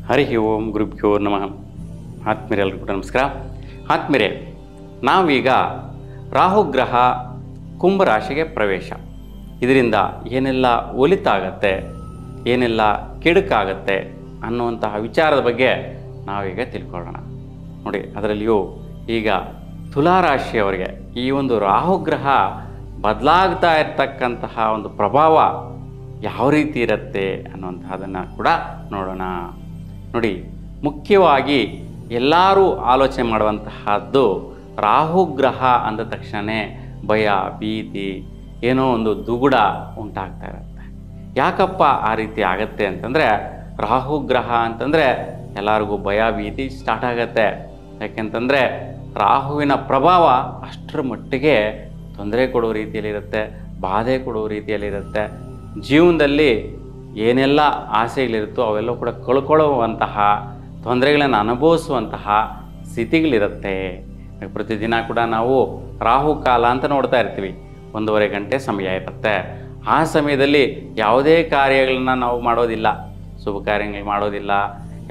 ಹರಿ ಓಂ ಗುರುಭ್ಯೋ ನಮಃ. ಆತ್ಮೀಯರೆಲ್ಲರಿಗೂ ಕೂಡ ನಮಸ್ಕಾರ. ಆತ್ಮೀಯರೇ, ನಾವೀಗ ರಾಹುಗ್ರಹ ಕುಂಭರಾಶಿಗೆ ಪ್ರವೇಶ, ಇದರಿಂದ ಏನೆಲ್ಲ ಒಳಿತಾಗತ್ತೆ, ಏನೆಲ್ಲ ಕೆಡುಕಾಗತ್ತೆ ಅನ್ನುವಂತಹ ವಿಚಾರದ ಬಗ್ಗೆ ನಾವೀಗ ತಿಳ್ಕೊಳ್ಳೋಣ. ನೋಡಿ, ಅದರಲ್ಲಿಯೂ ಈಗ ತುಲಾರಾಶಿಯವರಿಗೆ ಈ ಒಂದು ರಾಹುಗ್ರಹ ಬದಲಾಗ್ತಾ ಇರ್ತಕ್ಕಂತಹ ಒಂದು ಪ್ರಭಾವ ಯಾವ ರೀತಿ ಇರುತ್ತೆ ಅನ್ನುವಂಥದ್ದನ್ನು ಕೂಡ ನೋಡೋಣ. ನೋಡಿ, ಮುಖ್ಯವಾಗಿ ಎಲ್ಲರೂ ಆಲೋಚನೆ ಮಾಡುವಂತಹದ್ದು ರಾಹುಗ್ರಹ ಅಂದ ತಕ್ಷಣ ಭಯ, ಭೀತಿ, ಏನೋ ಒಂದು ದುಗುಡ ಉಂಟಾಗ್ತಾ ಇರುತ್ತೆ. ಯಾಕಪ್ಪ ಆ ರೀತಿ ಆಗತ್ತೆ ಅಂತಂದರೆ, ರಾಹುಗ್ರಹ ಅಂತಂದರೆ ಎಲ್ಲರಿಗೂ ಭಯ, ಭೀತಿ ಸ್ಟಾರ್ಟ್ ಆಗತ್ತೆ. ಯಾಕೆಂತಂದರೆ ರಾಹುವಿನ ಪ್ರಭಾವ ಅಷ್ಟರ ಮಟ್ಟಿಗೆ ತೊಂದರೆ ಕೊಡೋ ರೀತಿಯಲ್ಲಿರುತ್ತೆ, ಬಾಧೆ ಕೊಡೋ ರೀತಿಯಲ್ಲಿರುತ್ತೆ. ಜೀವನದಲ್ಲಿ ಏನೆಲ್ಲ ಆಸೆಗಳಿರುತ್ತೋ ಅವೆಲ್ಲ ಕೂಡ ಕಳ್ಕೊಳ್ಳುವಂತಹ, ತೊಂದರೆಗಳನ್ನು ಅನುಭವಿಸುವಂತಹ ಸ್ಥಿತಿಗಳಿರುತ್ತೆ. ಪ್ರತಿದಿನ ಕೂಡ ನಾವು ರಾಹುಕಾಲ ಅಂತ ನೋಡ್ತಾ ಇರ್ತೀವಿ. 1.5 ಗಂಟೆ ಸಮಯ ಇರುತ್ತೆ. ಆ ಸಮಯದಲ್ಲಿ ಯಾವುದೇ ಕಾರ್ಯಗಳನ್ನ ನಾವು ಮಾಡೋದಿಲ್ಲ, ಶುಭ ಕಾರ್ಯಗಳು ಮಾಡೋದಿಲ್ಲ,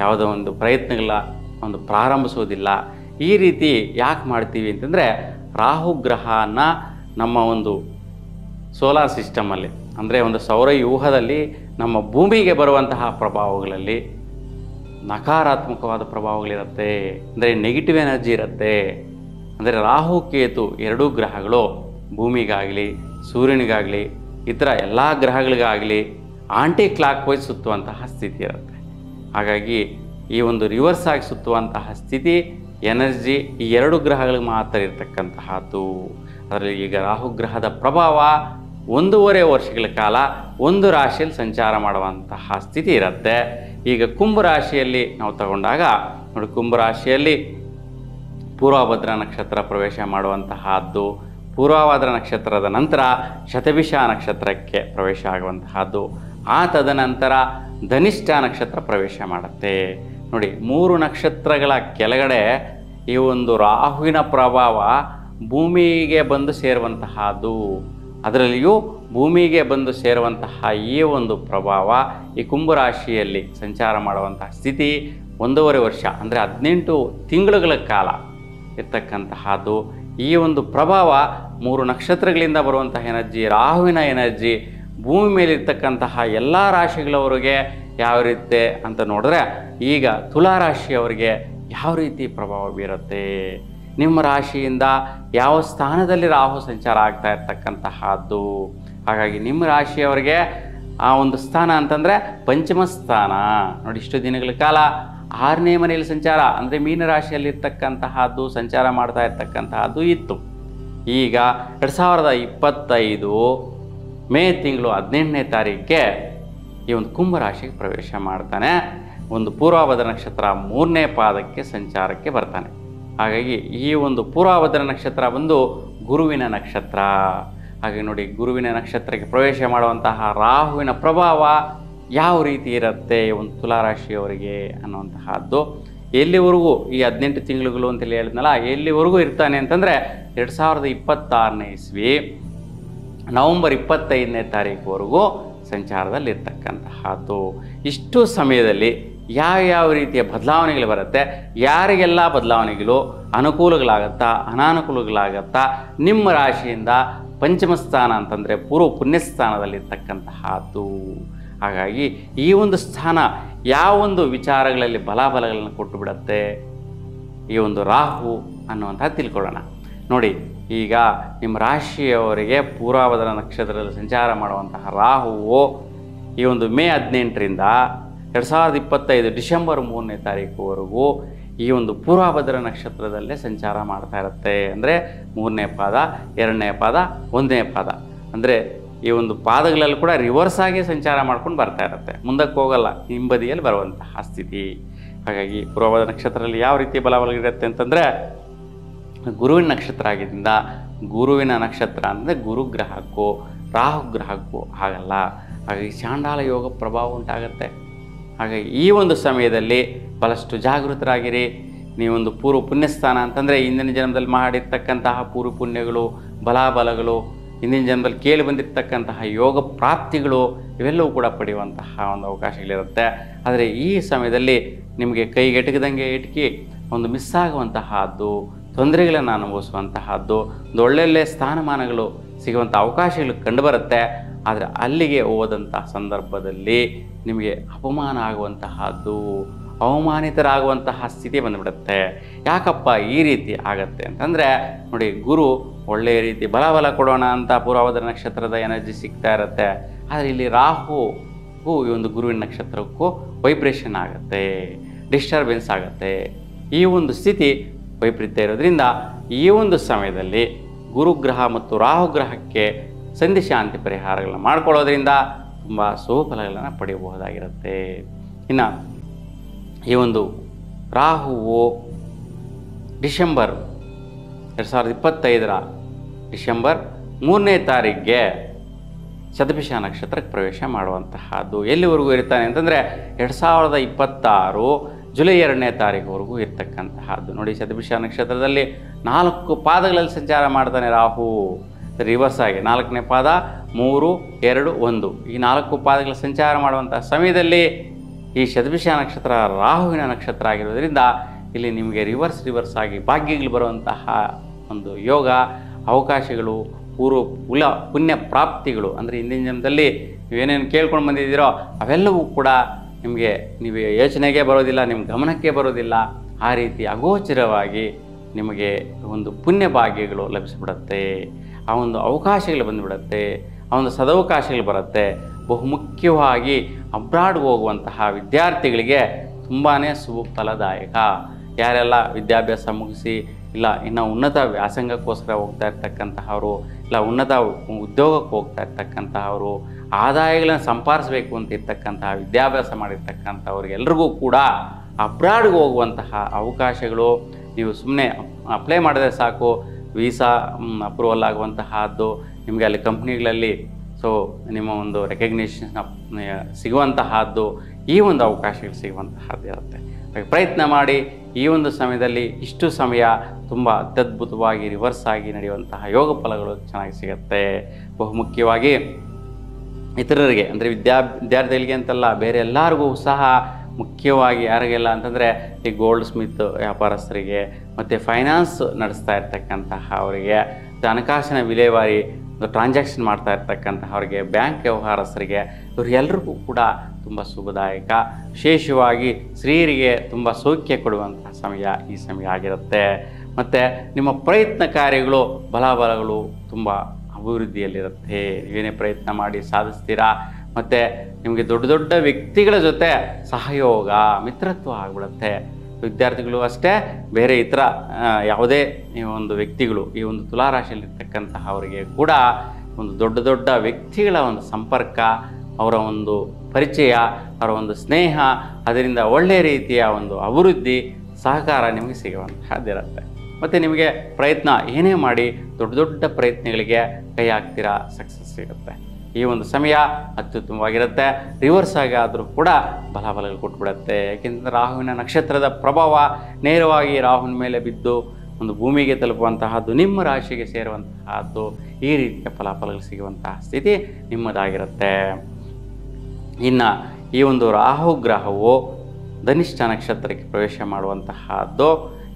ಯಾವುದೋ ಒಂದು ಪ್ರಯತ್ನಗಳ ಒಂದು ಪ್ರಾರಂಭಿಸೋದಿಲ್ಲ. ಈ ರೀತಿ ಯಾಕೆ ಮಾಡ್ತೀವಿ ಅಂತಂದರೆ, ರಾಹುಗ್ರಹನ ನಮ್ಮ ಒಂದು ಸೋಲಾರ್ ಸಿಸ್ಟಮಲ್ಲಿ, ಅಂದರೆ ಒಂದು ಸೌರವ್ಯೂಹದಲ್ಲಿ ನಮ್ಮ ಭೂಮಿಗೆ ಬರುವಂತಹ ಪ್ರಭಾವಗಳಲ್ಲಿ ನಕಾರಾತ್ಮಕವಾದ ಪ್ರಭಾವಗಳಿರುತ್ತೆ, ಅಂದರೆ ನೆಗೆಟಿವ್ ಎನರ್ಜಿ ಇರುತ್ತೆ. ಅಂದರೆ ರಾಹು ಕೇತು ಎರಡೂ ಗ್ರಹಗಳು ಭೂಮಿಗಾಗಲಿ, ಸೂರ್ಯನಿಗಾಗಲಿ, ಇತರ ಎಲ್ಲ ಗ್ರಹಗಳಿಗಾಗಲಿ ಆಂಟಿ ಕ್ಲಾಕ್ ವೈಸ್ ಸುತ್ತುವಂತಹ ಸ್ಥಿತಿ ಇರುತ್ತೆ. ಹಾಗಾಗಿ ಈ ಒಂದು ರಿವರ್ಸ್ ಆಗಿ ಸುತ್ತುವಂತಹ ಸ್ಥಿತಿ, ಎನರ್ಜಿ ಈ ಎರಡು ಗ್ರಹಗಳಿಗೆ ಮಾತ್ರ ಇರತಕ್ಕಂತಹದ್ದು. ಅದರಲ್ಲಿ ಈಗ ರಾಹುಗ್ರಹದ ಪ್ರಭಾವ 1.5 ವರ್ಷಗಳ ಕಾಲ ಒಂದು ರಾಶಿಯಲ್ಲಿ ಸಂಚಾರ ಮಾಡುವಂತಹ ಸ್ಥಿತಿ ಇರುತ್ತೆ. ಈಗ ಕುಂಭರಾಶಿಯಲ್ಲಿ ನಾವು ತಗೊಂಡಾಗ ನೋಡಿ, ಕುಂಭರಾಶಿಯಲ್ಲಿ ಪೂರ್ವಭದ್ರ ನಕ್ಷತ್ರ ಪ್ರವೇಶ ಮಾಡುವಂತಹದ್ದು, ಪೂರ್ವಭದ್ರ ನಕ್ಷತ್ರದ ನಂತರ ಶತಭಿಷ ನಕ್ಷತ್ರಕ್ಕೆ ಪ್ರವೇಶ ಆಗುವಂತಹದ್ದು, ಆ ತದನಂತರ ಧನಿಷ್ಠ ನಕ್ಷತ್ರ ಪ್ರವೇಶ ಮಾಡುತ್ತೆ. ನೋಡಿ, 3 ನಕ್ಷತ್ರಗಳ ಕೆಳಗಡೆ ಈ ಒಂದು ರಾಹುವಿನ ಪ್ರಭಾವ ಭೂಮಿಗೆ ಬಂದು ಸೇರುವಂತಹದ್ದು. ಅದರಲ್ಲಿಯೂ ಭೂಮಿಗೆ ಬಂದು ಸೇರುವಂತಹ ಈ ಒಂದು ಪ್ರಭಾವ ಈ ಕುಂಭರಾಶಿಯಲ್ಲಿ ಸಂಚಾರ ಮಾಡುವಂತಹ ಸ್ಥಿತಿ 1.5 ವರ್ಷ, ಅಂದರೆ 18 ತಿಂಗಳುಗಳ ಕಾಲ ಇರ್ತಕ್ಕಂತಹದ್ದು. ಈ ಒಂದು ಪ್ರಭಾವ 3 ನಕ್ಷತ್ರಗಳಿಂದ ಬರುವಂತಹ ಎನರ್ಜಿ, ರಾಹುವಿನ ಎನರ್ಜಿ ಭೂಮಿ ಮೇಲಿರ್ತಕ್ಕಂತಹ ಎಲ್ಲ ರಾಶಿಗಳವರಿಗೆ ಯಾವ ರೀತಿ ಅಂತ ನೋಡಿದ್ರೆ, ಈಗ ತುಲಾರಾಶಿಯವರಿಗೆ ಯಾವ ರೀತಿ ಪ್ರಭಾವ ಬೀರುತ್ತೆ, ನಿಮ್ಮ ರಾಶಿಯಿಂದ ಯಾವ ಸ್ಥಾನದಲ್ಲಿ ರಾಹು ಸಂಚಾರ ಆಗ್ತಾ ಇರ್ತಕ್ಕಂತಹದ್ದು. ಹಾಗಾಗಿ ನಿಮ್ಮ ರಾಶಿಯವರಿಗೆ ಆ ಒಂದು ಸ್ಥಾನ ಅಂತಂದರೆ ಪಂಚಮ ಸ್ಥಾನ. ನೋಡಿ, ಇಷ್ಟು ದಿನಗಳ ಕಾಲ 6ನೇ ಮನೆಯಲ್ಲಿ ಸಂಚಾರ, ಅಂದರೆ ಮೀನರಾಶಿಯಲ್ಲಿರ್ತಕ್ಕಂತಹದ್ದು ಸಂಚಾರ ಮಾಡ್ತಾ ಇರ್ತಕ್ಕಂತಹದ್ದು ಇತ್ತು. ಈಗ 2025 ಮೇ ತಿಂಗಳು 18ನೇ ತಾರೀಕಿಗೆ ಈ ಒಂದು ಕುಂಭರಾಶಿಗೆ ಪ್ರವೇಶ ಮಾಡ್ತಾನೆ. ಒಂದು ಪೂರ್ವಭದ್ರ ನಕ್ಷತ್ರ 3ನೇ ಪಾದಕ್ಕೆ ಸಂಚಾರಕ್ಕೆ ಬರ್ತಾನೆ. ಹಾಗಾಗಿ ಈ ಒಂದು ಪೂರ್ವಭದ್ರ ನಕ್ಷತ್ರ ಬಂದು ಗುರುವಿನ ನಕ್ಷತ್ರ. ಹಾಗೆ ನೋಡಿ, ಗುರುವಿನ ನಕ್ಷತ್ರಕ್ಕೆ ಪ್ರವೇಶ ಮಾಡುವಂತಹ ರಾಹುವಿನ ಪ್ರಭಾವ ಯಾವ ರೀತಿ ಇರುತ್ತೆ ಒಂದು ತುಲಾರಾಶಿಯವರಿಗೆ ಅನ್ನುವಂತಹದ್ದು. ಎಲ್ಲಿವರೆಗೂ ಈ 18 ತಿಂಗಳುಗಳು ಅಂತೇಳಿ ಹೇಳಿದ್ನಲ್ಲ, ಎಲ್ಲಿವರೆಗೂ ಇರ್ತಾನೆ ಅಂತಂದರೆ 2026ನೇ ಇಸ್ವಿ ನವಂಬರ್ 25ನೇ ತಾರೀಕುವರೆಗೂ ಸಂಚಾರದಲ್ಲಿರ್ತಕ್ಕಂತಹದ್ದು. ಇಷ್ಟು ಸಮಯದಲ್ಲಿ ಯಾವ ರೀತಿಯ ಬದಲಾವಣೆಗಳು ಬರುತ್ತೆ, ಯಾರಿಗೆಲ್ಲ ಬದಲಾವಣೆಗಳು ಅನುಕೂಲಗಳಾಗತ್ತಾ ಅನಾನುಕೂಲಗಳಾಗತ್ತಾ, ನಿಮ್ಮ ರಾಶಿಯಿಂದ ಪಂಚಮ ಸ್ಥಾನ ಅಂತಂದರೆ ಪೂರ್ವ ಪುಣ್ಯಸ್ಥಾನದಲ್ಲಿರ್ತಕ್ಕಂತಹದ್ದು. ಹಾಗಾಗಿ ಈ ಒಂದು ಸ್ಥಾನ ಯಾವೊಂದು ವಿಚಾರಗಳಲ್ಲಿ ಬಲಾಬಲಗಳನ್ನು ಕೊಟ್ಟು ಬಿಡುತ್ತೆ ಈ ಒಂದು ರಾಹು ಅನ್ನುವಂಥ ತಿಳ್ಕೊಳ್ಳೋಣ. ನೋಡಿ, ಈಗ ನಿಮ್ಮ ರಾಶಿಯವರಿಗೆ ಪೂರ್ವಭದ್ರ ನಕ್ಷತ್ರದಲ್ಲಿ ಸಂಚಾರ ಮಾಡುವಂತಹ ರಾಹುವು ಈ ಒಂದು ಮೇ 18ರಿಂದ 2025 ಡಿಸೆಂಬರ್ 3ನೇ ತಾರೀಕುವರೆಗೂ ಈ ಒಂದು ಪೂರ್ವಭದ್ರ ನಕ್ಷತ್ರದಲ್ಲೇ ಸಂಚಾರ ಮಾಡ್ತಾ ಇರುತ್ತೆ. ಅಂದರೆ 3ನೇ ಪಾದ, 2ನೇ ಪಾದ, 1ನೇ ಪಾದ, ಅಂದರೆ ಈ ಒಂದು ಪಾದಗಳಲ್ಲಿ ಕೂಡ ರಿವರ್ಸ್ ಆಗಿ ಸಂಚಾರ ಮಾಡ್ಕೊಂಡು ಬರ್ತಾ ಇರುತ್ತೆ, ಮುಂದಕ್ಕೆ ಹೋಗಲ್ಲ, ಹಿಂಬದಿಯಲ್ಲಿ ಬರುವಂತಹ ಸ್ಥಿತಿ. ಹಾಗಾಗಿ ಪೂರ್ವಭದ್ರ ನಕ್ಷತ್ರದಲ್ಲಿ ಯಾವ ರೀತಿ ಬಲವಾಗಿರುತ್ತೆ ಅಂತಂದರೆ, ಗುರುವಿನ ನಕ್ಷತ್ರ ಆಗಿದ್ದರಿಂದ ಗುರುವಿನ ನಕ್ಷತ್ರ ಅಂದರೆ ಗುರುಗ್ರಹಕ್ಕೂ ರಾಹುಗ್ರಹಕ್ಕೂ ಆಗಲ್ಲ. ಹಾಗಾಗಿ ಚಾಂಡಾಲ ಯೋಗ ಪ್ರಭಾವ ಉಂಟಾಗುತ್ತೆ. ಹಾಗಾಗಿ ಈ ಒಂದು ಸಮಯದಲ್ಲಿ ಬಹಳಷ್ಟು ಜಾಗೃತರಾಗಿರಿ. ನೀವೊಂದು ಪೂರ್ವ ಪುಣ್ಯಸ್ಥಾನ ಅಂತಂದರೆ ಹಿಂದಿನ ಜನ್ಮದಲ್ಲಿ ಮಾಡಿರ್ತಕ್ಕಂತಹ ಪೂರ್ವ ಪುಣ್ಯಗಳು, ಬಲಾಬಲಗಳು ಹಿಂದಿನ ಜನ್ಮದಲ್ಲಿ ಕೇಳಿ ಬಂದಿರತಕ್ಕಂತಹ ಯೋಗ ಪ್ರಾಪ್ತಿಗಳು ಇವೆಲ್ಲವೂ ಕೂಡ ಪಡೆಯುವಂತಹ ಒಂದು ಅವಕಾಶಗಳಿರುತ್ತೆ. ಆದರೆ ಈ ಸಮಯದಲ್ಲಿ ನಿಮಗೆ ಕೈಗೆಟಕದಂಗೆ ಇಟಕಿ ಒಂದು ಮಿಸ್ ಆಗುವಂತಹದ್ದು, ತೊಂದರೆಗಳನ್ನು ಅನುಭವಿಸುವಂತಹದ್ದು, ಒಂದು ಒಳ್ಳೊಳ್ಳೆ ಸ್ಥಾನಮಾನಗಳು ಸಿಗುವಂಥ ಅವಕಾಶಗಳು ಕಂಡುಬರುತ್ತೆ. ಆದರೆ ಅಲ್ಲಿಗೆ ಹೋದಂತಹ ಸಂದರ್ಭದಲ್ಲಿ ನಿಮಗೆ ಅಪಮಾನ ಆಗುವಂತಹದ್ದು, ಅವಮಾನಿತರಾಗುವಂತಹ ಸ್ಥಿತಿ ಬಂದುಬಿಡುತ್ತೆ. ಯಾಕಪ್ಪ ಈ ರೀತಿ ಆಗತ್ತೆ ಅಂತಂದರೆ ನೋಡಿ, ಗುರು ಒಳ್ಳೆಯ ರೀತಿ ಬಲ ಕೊಡೋಣ ಅಂತ ಪೂರ್ವಭದ್ರ ನಕ್ಷತ್ರದ ಎನರ್ಜಿ ಸಿಗ್ತಾ ಇರುತ್ತೆ. ಆದರೆ ಇಲ್ಲಿ ರಾಹುಗೂ ಈ ಒಂದು ಗುರುವಿನ ನಕ್ಷತ್ರಕ್ಕೂ ವೈಬ್ರೇಷನ್ ಆಗುತ್ತೆ, ಡಿಸ್ಟರ್ಬೆನ್ಸ್ ಆಗುತ್ತೆ. ಈ ಒಂದು ಸ್ಥಿತಿ ವೈಪರೀತ್ಯ ಇರೋದ್ರಿಂದ ಈ ಒಂದು ಸಮಯದಲ್ಲಿ ಗುರುಗ್ರಹ ಮತ್ತು ರಾಹುಗ್ರಹಕ್ಕೆ ಸಂಧಿ ಶಾಂತಿ ಪರಿಹಾರಗಳನ್ನ ಮಾಡ್ಕೊಳ್ಳೋದ್ರಿಂದ ತುಂಬ ಶುಭಫಲಗಳನ್ನು ಪಡೆಯಬಹುದಾಗಿರುತ್ತೆ. ಇನ್ನು ಈ ಒಂದು ರಾಹುವು ಡಿಸೆಂಬರ್ 2025 ಡಿಸೆಂಬರ್ 3ನೇ ತಾರೀಕಿಗೆ ಶತಭಿಷ ನಕ್ಷತ್ರಕ್ಕೆ ಪ್ರವೇಶ ಮಾಡುವಂತಹದ್ದು. ಎಲ್ಲಿವರೆಗೂ ಇರ್ತಾನೆ ಅಂತಂದರೆ 2026 ಜುಲೈ 2ನೇ ತಾರೀಕುವರೆಗೂ ಇರ್ತಕ್ಕಂತಹದ್ದು. ನೋಡಿ, ಶತಭಿಷ ನಕ್ಷತ್ರದಲ್ಲಿ 4 ಪಾದಗಳಲ್ಲಿ ಸಂಚಾರ ಮಾಡ್ತಾನೆ ರಾಹು, ರಿವರ್ಸ್ ಆಗಿ 4ನೇ ಪಾದ 3, 2, 1 ಈ 4 ಪಾದಗಳ ಸಂಚಾರ ಮಾಡುವಂಥ ಸಮಯದಲ್ಲಿ ಈ ಶತಭಿಷ ನಕ್ಷತ್ರ ರಾಹುವಿನ ನಕ್ಷತ್ರ ಆಗಿರೋದ್ರಿಂದ ಇಲ್ಲಿ ನಿಮಗೆ ರಿವರ್ಸ್ ಆಗಿ ಭಾಗ್ಯಗಳು ಬರುವಂತಹ ಒಂದು ಯೋಗ ಅವಕಾಶಗಳು, ಪುಣ್ಯ ಪ್ರಾಪ್ತಿಗಳು, ಅಂದರೆ ಹಿಂದಿನ ಜನ್ಮದಲ್ಲಿ ನೀವೇನೇನು ಕೇಳ್ಕೊಂಡು ಬಂದಿದ್ದೀರೋ ಅವೆಲ್ಲವೂ ಕೂಡ ನಿಮಗೆ ನೀವು ಯೋಚನೆಗೆ ಬರೋದಿಲ್ಲ, ನಿಮ್ಮ ಗಮನಕ್ಕೆ ಬರೋದಿಲ್ಲ. ಆ ರೀತಿ ಅಗೋಚರವಾಗಿ ನಿಮಗೆ ಒಂದು ಪುಣ್ಯ ಭಾಗ್ಯಗಳು ಲಭಿಸಿಬಿಡುತ್ತೆ, ಆ ಒಂದು ಅವಕಾಶಗಳು ಬಂದುಬಿಡುತ್ತೆ, ಆ ಒಂದು ಸದವಕಾಶಗಳು ಬರುತ್ತೆ. ಬಹುಮುಖ್ಯವಾಗಿ ಅಬ್ರಾಡ್ಗೆ ಹೋಗುವಂತಹ ವಿದ್ಯಾರ್ಥಿಗಳಿಗೆ ತುಂಬಾ ಫಲದಾಯಕ. ಯಾರೆಲ್ಲ ವಿದ್ಯಾಭ್ಯಾಸ ಮುಗಿಸಿ ಇಲ್ಲ ಇನ್ನು ಉನ್ನತ ವ್ಯಾಸಂಗಕ್ಕೋಸ್ಕರ ಹೋಗ್ತಾ ಇರ್ತಕ್ಕಂತಹವರು, ಇಲ್ಲ ಉನ್ನತ ಉದ್ಯೋಗಕ್ಕೆ ಹೋಗ್ತಾ ಇರ್ತಕ್ಕಂತಹವರು, ಆದಾಯಗಳನ್ನು ಸಂಪಾದಿಸಬೇಕು ಅಂತ ಇರ್ತಕ್ಕಂತಹ ವಿದ್ಯಾಭ್ಯಾಸ ಮಾಡಿರ್ತಕ್ಕಂಥವ್ರಿಗೆಲ್ರಿಗೂ ಕೂಡ ಅಬ್ರಾಡ್ಗೆ ಹೋಗುವಂತಹ ಅವಕಾಶಗಳು. ನೀವು ಸುಮ್ಮನೆ ಅಪ್ಲೈ ಮಾಡಿದ್ರೆ ಸಾಕು, ವೀಸಾ ಅಪ್ರೂವಲ್ ಆಗುವಂತಹದ್ದು, ನಿಮಗೆ ಅಲ್ಲಿ ಕಂಪ್ನಿಗಳಲ್ಲಿ ನಿಮ್ಮ ಒಂದು ರೆಕಗ್ನಿಷನ್ ಸಿಗುವಂತಹದ್ದು, ಈ ಒಂದು ಅವಕಾಶಗಳು ಸಿಗುವಂತಹದ್ದು ಇರುತ್ತೆ. ಪ್ರಯತ್ನ ಮಾಡಿ. ಈ ಒಂದು ಸಮಯದಲ್ಲಿ ಇಷ್ಟು ಸಮಯ ತುಂಬ ಅತ್ಯದ್ಭುತವಾಗಿ ರಿವರ್ಸ್ ಆಗಿ ನಡೆಯುವಂತಹ ಯೋಗ ಫಲಗಳು ಚೆನ್ನಾಗಿ ಸಿಗುತ್ತೆ. ಬಹುಮುಖ್ಯವಾಗಿ ಇತರರಿಗೆ ಅಂದರೆ ವಿದ್ಯಾರ್ಥಿಗಳಿಗೆ ಅಂತಲ್ಲ, ಬೇರೆ ಎಲ್ಲರಿಗೂ ಸಹ ಮುಖ್ಯವಾಗಿ ಯಾರಿಗೆಲ್ಲ ಅಂತಂದರೆ ಈ ಗೋಲ್ಡ್ ಸ್ಮಿತ್ ವ್ಯಾಪಾರಸ್ಥರಿಗೆ ಮತ್ತು ಫೈನಾನ್ಸ್ ನಡೆಸ್ತಾ ಇರ್ತಕ್ಕಂತಹ ಅವರಿಗೆ, ಹಣಕಾಸಿನ ವಿಲೇವಾರಿ ಟ್ರಾನ್ಸಾಕ್ಷನ್ ಮಾಡ್ತಾ ಇರ್ತಕ್ಕಂತಹವ್ರಿಗೆ, ಬ್ಯಾಂಕ್ ವ್ಯವಹಾರಸ್ಥರಿಗೆ, ಇವರೆಲ್ಲರಿಗೂ ಕೂಡ ತುಂಬ ಶುಭದಾಯಕ. ವಿಶೇಷವಾಗಿ ಸ್ತ್ರೀಯರಿಗೆ ತುಂಬ ಸೌಖ್ಯ ಕೊಡುವಂತಹ ಸಮಯ ಈ ಸಮಯ ಆಗಿರುತ್ತೆ. ಮತ್ತು ನಿಮ್ಮ ಪ್ರಯತ್ನ ಕಾರ್ಯಗಳು ಬಲಾಬಲಗಳು ತುಂಬ ಅಭಿವೃದ್ಧಿಯಲ್ಲಿರುತ್ತೆ. ನೀವೇನೇ ಪ್ರಯತ್ನ ಮಾಡಿ ಸಾಧಿಸ್ತೀರಾ. ಮತ್ತು ನಿಮಗೆ ದೊಡ್ಡ ದೊಡ್ಡ ವ್ಯಕ್ತಿಗಳ ಜೊತೆ ಸಹಯೋಗ, ಮಿತ್ರತ್ವ ಆಗಿಬಿಡುತ್ತೆ. ವಿದ್ಯಾರ್ಥಿಗಳು ಅಷ್ಟೇ, ಬೇರೆ ಇತರ ಯಾವುದೇ ಒಂದು ವ್ಯಕ್ತಿಗಳು ಈ ಒಂದು ತುಲಾರಾಶಿಯಲ್ಲಿರ್ತಕ್ಕಂತಹ ಅವರಿಗೆ ಕೂಡ ಒಂದು ದೊಡ್ಡ ದೊಡ್ಡ ವ್ಯಕ್ತಿಗಳ ಒಂದು ಸಂಪರ್ಕ, ಅವರ ಒಂದು ಪರಿಚಯ, ಅವರ ಒಂದು ಸ್ನೇಹ, ಅದರಿಂದ ಒಳ್ಳೆಯ ರೀತಿಯ ಒಂದು ಅಭಿವೃದ್ಧಿ ಸಹಕಾರ ನಿಮಗೆ ಸಿಗುವಂತಹದ್ದಿರುತ್ತೆ. ಮತ್ತು ನಿಮಗೆ ಪ್ರಯತ್ನ ಏನೇ ಮಾಡಿ ದೊಡ್ಡ ದೊಡ್ಡ ಪ್ರಯತ್ನಗಳಿಗೆ ಕೈ ಹಾಕ್ತೀರಾ, ಸಕ್ಸಸ್ ಸಿಗುತ್ತೆ. ಈ ಒಂದು ಸಮಯ ಅತ್ಯುತ್ತಮವಾಗಿರುತ್ತೆ. ರಿವರ್ಸ್ ಆಗಿ ಆದರೂ ಕೂಡ ಬಲಾಬಲಗಳು ಕೊಟ್ಬಿಡುತ್ತೆ. ಏಕೆಂದರೆ ರಾಹುವಿನ ನಕ್ಷತ್ರದ ಪ್ರಭಾವ ನೇರವಾಗಿ ರಾಹುವಿನ ಮೇಲೆ ಬಿದ್ದು ಒಂದು ಭೂಮಿಗೆ ತಲುಪುವಂತಹದ್ದು, ನಿಮ್ಮ ರಾಶಿಗೆ ಸೇರುವಂತಹದ್ದು, ಈ ರೀತಿಯ ಫಲಾಫಲಗಳು ಸಿಗುವಂತಹ ಸ್ಥಿತಿ ನಿಮ್ಮದಾಗಿರುತ್ತೆ. ಇನ್ನು ಈ ಒಂದು ರಾಹು ಗ್ರಹವು ಧನಿಷ್ಠ ನಕ್ಷತ್ರಕ್ಕೆ ಪ್ರವೇಶ ಮಾಡುವಂತಹದ್ದು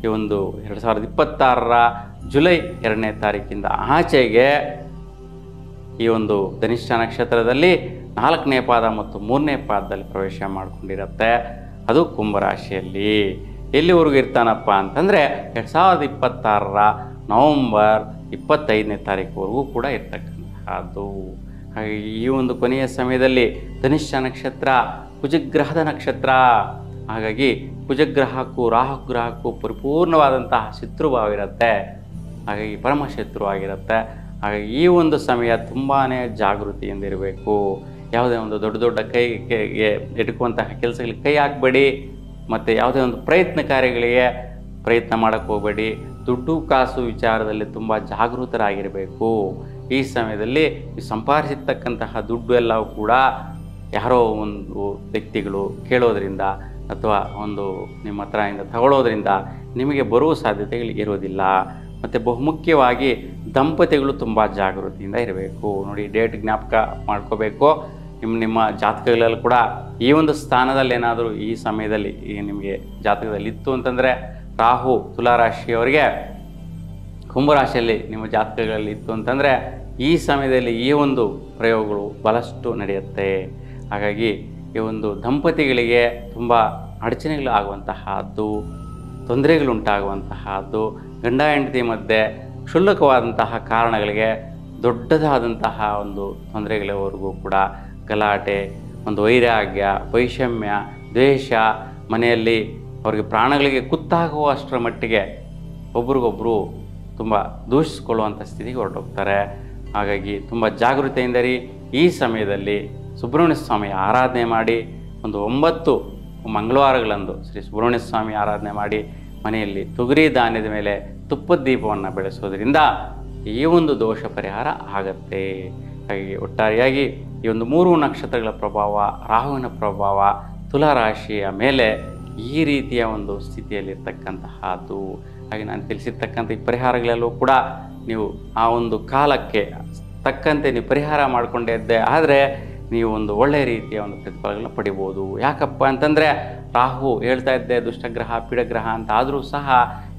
ಈ ಒಂದು 2026 ಜುಲೈ 2ನೇ ತಾರೀಕಿಂದ ಆಚೆಗೆ ಈ ಒಂದು ಧನಿಷ್ಠ ನಕ್ಷತ್ರದಲ್ಲಿ 4ನೇ ಪಾದ ಮತ್ತು 3ನೇ ಪಾದದಲ್ಲಿ ಪ್ರವೇಶ ಮಾಡಿಕೊಂಡಿರುತ್ತೆ. ಅದು ಕುಂಭರಾಶಿಯಲ್ಲಿ. ಎಲ್ಲಿವರೆಗೂ ಇರ್ತಾನಪ್ಪ ಅಂತಂದರೆ 2026 ನವಂಬರ್ 25ನೇ ತಾರೀಕುವರೆಗೂ ಕೂಡ ಇರ್ತಕ್ಕಂತಹದ್ದು. ಹಾಗೆ ಈ ಒಂದು ಕೊನೆಯ ಸಮಯದಲ್ಲಿ ಧನಿಷ್ಠ ನಕ್ಷತ್ರ ಕುಜಗ್ರಹದ ನಕ್ಷತ್ರ. ಹಾಗಾಗಿ ಕುಜಗ್ರಹಕ್ಕೂ ರಾಹುಗ್ರಹಕ್ಕೂ ಪರಿಪೂರ್ಣವಾದಂತಹ ಶತ್ರುಭಾವ ಇರುತ್ತೆ. ಹಾಗಾಗಿ ಪರಮಶತ್ರು ಆಗಿರುತ್ತೆ. ಹಾಗಾಗಿ ಈ ಒಂದು ಸಮಯ ತುಂಬಾ ಜಾಗೃತಿಯಿಂದಿರಬೇಕು. ಯಾವುದೇ ಒಂದು ದೊಡ್ಡ ದೊಡ್ಡ ಕೈಗೆ ಎಟುಕುವಂತಹ ಕೆಲಸಗಳಿಗೆ ಕೈ ಹಾಕಬೇಡಿ. ಮತ್ತು ಯಾವುದೇ ಒಂದು ಪ್ರಯತ್ನ ಕಾರ್ಯಗಳಿಗೆ ಪ್ರಯತ್ನ ಮಾಡೋಕ್ಕೆ ಹೋಗಬೇಡಿ. ದುಡ್ಡು ಕಾಸು ವಿಚಾರದಲ್ಲಿ ತುಂಬ ಜಾಗೃತರಾಗಿರಬೇಕು. ಈ ಸಮಯದಲ್ಲಿ ಸಂಪಾದಿಸಿರ್ತಕ್ಕಂತಹ ದುಡ್ಡು ಎಲ್ಲವೂ ಕೂಡ ಯಾರೋ ಒಂದು ವ್ಯಕ್ತಿಗಳು ಕೇಳೋದ್ರಿಂದ ಅಥವಾ ಒಂದು ನಿಮ್ಮ ಹತ್ರದಿಂದ ತಗೊಳ್ಳೋದ್ರಿಂದ ನಿಮಗೆ ಬರುವ ಸಾಧ್ಯತೆಗಳು ಇರೋದಿಲ್ಲ. ಮತ್ತು ಬಹುಮುಖ್ಯವಾಗಿ ದಂಪತಿಗಳು ತುಂಬ ಜಾಗೃತಿಯಿಂದ ಇರಬೇಕು. ನೋಡಿ, ಡೇಟ್ ಜ್ಞಾಪಕ ಮಾಡ್ಕೋಬೇಕು. ನಿಮ್ಮ ಜಾತಕಗಳಲ್ಲೂ ಕೂಡ ಈ ಒಂದು ಸ್ಥಾನದಲ್ಲಿ ಏನಾದರೂ ಈ ಸಮಯದಲ್ಲಿ ನಿಮಗೆ ಜಾತಕದಲ್ಲಿ ಇತ್ತು ಅಂತಂದರೆ, ರಾಹು ತುಲಾರಾಶಿಯವರಿಗೆ ಕುಂಭರಾಶಿಯಲ್ಲಿ ನಿಮ್ಮ ಜಾತಕಗಳಲ್ಲಿ ಇತ್ತು ಅಂತಂದರೆ, ಈ ಸಮಯದಲ್ಲಿ ಈ ಒಂದು ಪ್ರಯೋಗಗಳು ಬಹಳಷ್ಟು ನಡೆಯುತ್ತೆ. ಹಾಗಾಗಿ ಈ ಒಂದು ದಂಪತಿಗಳಿಗೆ ತುಂಬ ಅಡಚಣೆಗಳು ಆಗುವಂತಹದ್ದು, ತೊಂದರೆಗಳುಂಟಾಗುವಂತಹದ್ದು, ಗಂಡ ಹೆಂಡತಿ ಮಧ್ಯೆ ಕ್ಷುಲ್ಲಕವಾದಂತಹ ಕಾರಣಗಳಿಗೆ ದೊಡ್ಡದಾದಂತಹ ಒಂದು ತೊಂದರೆಗಳವರೆಗೂ ಕೂಡ ಗಲಾಟೆ, ಒಂದು ವೈರಾಗ್ಯ, ವೈಷಮ್ಯ, ದ್ವೇಷ, ಮನೆಯಲ್ಲಿ ಅವರಿಗೆ ಪ್ರಾಣಗಳಿಗೆ ಕುತ್ತಾಗುವಷ್ಟರ ಮಟ್ಟಿಗೆ ಒಬ್ರಿಗೊಬ್ಬರು ತುಂಬ ದೂಷಿಸ್ಕೊಳ್ಳುವಂಥ ಸ್ಥಿತಿಗೆ ಹೊರಟೋಗ್ತಾರೆ. ಹಾಗಾಗಿ ತುಂಬ ಜಾಗೃತೆಯಿಂದರಿ ಈ ಸಮಯದಲ್ಲಿ ಸುಬ್ರಹ್ಮಣ್ಯ ಸ್ವಾಮಿ ಆರಾಧನೆ ಮಾಡಿ, ಒಂದು 9 ಮಂಗಳವಾರಗಳಂದು ಶ್ರೀ ಸುಬ್ರಹ್ಮಣ್ಯ ಸ್ವಾಮಿ ಆರಾಧನೆ ಮಾಡಿ ಮನೆಯಲ್ಲಿ ತೊಗರಿ ಧಾನ್ಯದ ಮೇಲೆ ತುಪ್ಪದ ದೀಪವನ್ನು ಬೆಳೆಸೋದ್ರಿಂದ ಈ ಒಂದು ದೋಷ ಪರಿಹಾರ ಆಗತ್ತೆ. ಹಾಗಾಗಿ ಒಟ್ಟಾರೆಯಾಗಿ ಈ ಒಂದು 3 ನಕ್ಷತ್ರಗಳ ಪ್ರಭಾವ, ರಾಹುವಿನ ಪ್ರಭಾವ ತುಲಾರಾಶಿಯ ಮೇಲೆ ಈ ರೀತಿಯ ಒಂದು ಸ್ಥಿತಿಯಲ್ಲಿರ್ತಕ್ಕಂತಹದ್ದು. ಹಾಗೆ ನಾನು ತಿಳಿಸಿರ್ತಕ್ಕಂಥ ಈ ಪರಿಹಾರಗಳೆಲ್ಲವೂ ಕೂಡ ನೀವು ಆ ಒಂದು ಕಾಲಕ್ಕೆ ತಕ್ಕಂತೆ ನೀವು ಪರಿಹಾರ ಮಾಡಿಕೊಂಡೇ ಇದ್ದೆ ಆದರೆ ನೀವು ಒಂದು ಒಳ್ಳೆಯ ರೀತಿಯ ಒಂದು ಪ್ರತಿಫಲಗಳನ್ನ ಪಡಿಬೋದು. ಯಾಕಪ್ಪ ಅಂತಂದರೆ, ರಾಹು ಹೇಳ್ತಾ ಇದ್ದೆ ದುಷ್ಟಗ್ರಹ, ಪೀಡಗ್ರಹ ಅಂತ, ಆದರೂ ಸಹ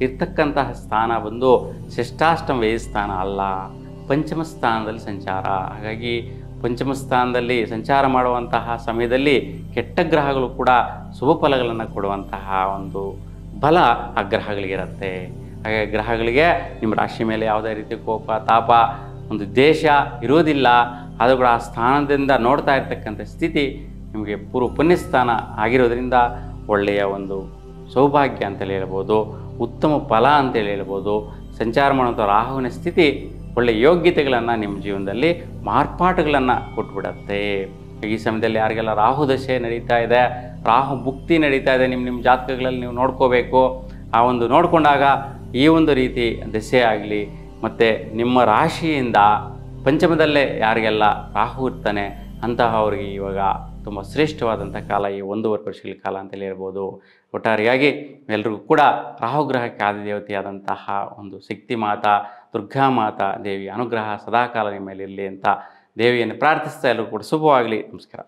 ಇರ್ತಕ್ಕಂತಹ ಸ್ಥಾನ ಬಂದು ಷಷ್ಠಾಷ್ಟಮ ವ್ಯಯ ಸ್ಥಾನ ಅಲ್ಲ, ಪಂಚಮ ಸ್ಥಾನದಲ್ಲಿ ಸಂಚಾರ. ಹಾಗಾಗಿ ಪಂಚಮ ಸ್ಥಾನದಲ್ಲಿ ಸಂಚಾರ ಮಾಡುವಂತಹ ಸಮಯದಲ್ಲಿ ಕೆಟ್ಟ ಗ್ರಹಗಳು ಕೂಡ ಶುಭ ಫಲಗಳನ್ನು ಕೊಡುವಂತಹ ಒಂದು ಬಲ ಆ ಗ್ರಹಗಳಿಗಿರುತ್ತೆ. ಹಾಗಾಗಿ ಗ್ರಹಗಳಿಗೆ ನಿಮ್ಮ ರಾಶಿ ಮೇಲೆ ಯಾವುದೇ ರೀತಿ ಕೋಪ, ತಾಪ, ಒಂದು ದೇಶ ಇರೋದಿಲ್ಲ. ಆದರೂ ಕೂಡ ಆ ಸ್ಥಾನದಿಂದ ನೋಡ್ತಾ ಇರ್ತಕ್ಕಂಥ ಸ್ಥಿತಿ ನಿಮಗೆ ಪೂರ್ವ ಪುಣ್ಯಸ್ಥಾನ ಆಗಿರೋದ್ರಿಂದ ಒಳ್ಳೆಯ ಒಂದು ಸೌಭಾಗ್ಯ ಅಂತೇಳಿ ಹೇಳ್ಬೋದು, ಉತ್ತಮ ಫಲ ಅಂತೇಳಿ ಹೇಳ್ಬೋದು. ಸಂಚಾರ ಮಾಡುವಂಥ ರಾಹುವಿನ ಸ್ಥಿತಿ ಒಳ್ಳೆಯ ಯೋಗ್ಯತೆಗಳನ್ನು ನಿಮ್ಮ ಜೀವನದಲ್ಲಿ ಮಾರ್ಪಾಟುಗಳನ್ನು ಕೊಟ್ಬಿಡತ್ತೆ. ಈ ಸಮಯದಲ್ಲಿ ಯಾರಿಗೆಲ್ಲ ರಾಹು ದಶೆ ನಡೀತಾ ಇದೆ, ರಾಹು ಭುಕ್ತಿ ನಡೀತಾ ಇದೆ, ನಿಮ್ಮ ಜಾತಕಗಳಲ್ಲಿ ನೀವು ನೋಡ್ಕೋಬೇಕು. ಆ ಒಂದು ನೋಡಿಕೊಂಡಾಗ ಈ ಒಂದು ರೀತಿ ದಶೆ ಆಗಲಿ, ಮತ್ತು ನಿಮ್ಮ ರಾಶಿಯಿಂದ ಪಂಚಮದಲ್ಲೇ ಯಾರಿಗೆಲ್ಲ ರಾಹು ಇರ್ತಾನೆ ಅಂತಹವರಿಗೆ ಇವಾಗ ತುಂಬ ಶ್ರೇಷ್ಠವಾದಂಥ ಕಾಲ ಈ 1.5 ವರ್ಷಗಳ ಕಾಲ ಅಂತೇಳಿ ಹೇಳ್ಬೋದು. ಒಟ್ಟಾರೆಯಾಗಿ ಎಲ್ರಿಗೂ ಕೂಡ ರಾಹುಗ್ರಹಕ್ಕೆ ಆದಿದೇವತೆಯಾದಂತಹ ಒಂದು ಶಕ್ತಿ ಮಾತಾ ದುರ್ಗಾ ಮಾತಾ ದೇವಿಯ ಅನುಗ್ರಹ ಸದಾಕಾಲ ನಿಮ್ಮ ಮೇಲೆ ಇರಲಿ ಅಂತ ದೇವಿಯನ್ನು ಪ್ರಾರ್ಥಿಸ್ತಾ ಎಲ್ಲರೂ ಕೂಡ ಶುಭವಾಗಲಿ. ನಮಸ್ಕಾರ.